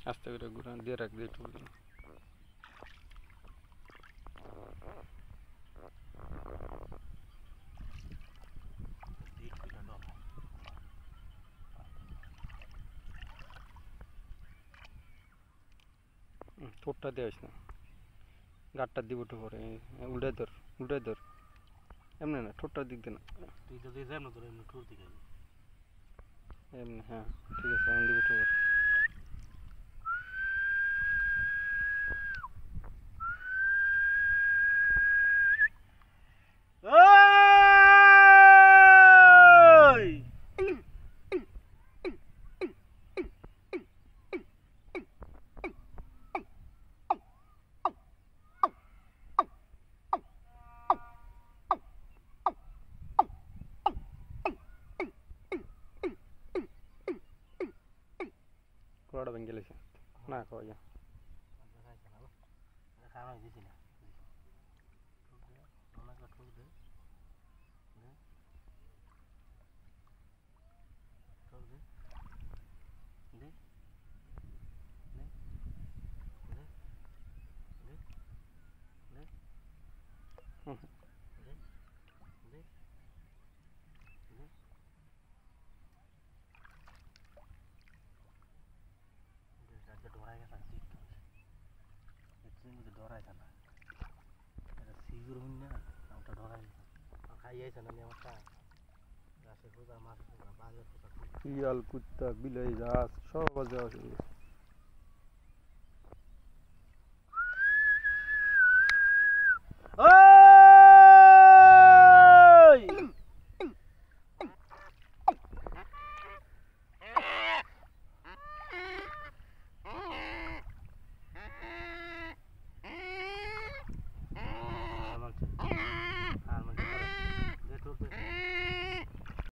আস্তে করে ঘুরান দিয়ে রাখ দিয়ে একটু ঠোঁটটা দেওয়াস না গাঁটটা দিব একটু পরে উল্টে ধর এমনি না ঠোঁটটার দিক দিয়ে না তুই তো দিয়ে যাবি না তোর এমনি ঠোঁট দিকে এমনি হ্যাঁ ঠিক আছে এমন দিকে একটু কোড়াটা ভেঙে গেলেছে না খাওয়া যা খাওয়া দিছি না ঠোঁট দে ঠোঁট দে দে দে দে দে দে দে দে দে আজকে ডরাই গেছে দেখতে ডরাই না এটা সিগুর হইন না ওটা ডরাই খাই যাইছে না আমারটা গাছের খোঁজা মাছ খোঁজা বাজের খোঁজা শিয়াল কুত্তা বিলাই গাছ সব দেওয়া শুরু